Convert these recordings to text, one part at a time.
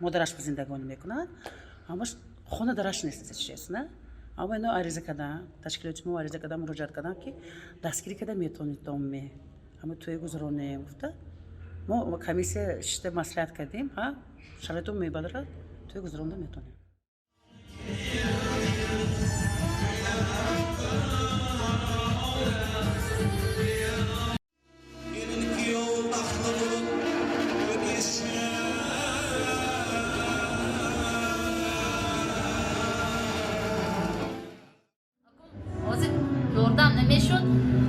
مادرش به زندگانی میکنند همش خانه درش نیست چیز نه اما اینو عریضه کردن تشکیلات ما عریضه کردن مراجعه کردن که دستگیری کردن میتونید دومی اما توی گذرانه گفته ما کمیسیه شته مصلحت کردیم ها شرایط رو میبادره توی گذرانه میتونیم یاردم نمیشد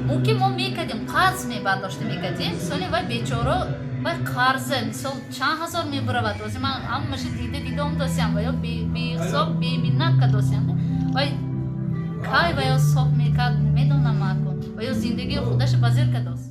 اون که ما میکردیم قرض میبرداشته میکردیم سالی وای بیچاره وای قرضه مثال چند هزار میبرود واسه من همش دیده هم داشتم و یا بی حساب بی منت که داشتم وای کای و یا صاف میکرد نمیدونم و یا زندگی خودش بازیر که داشت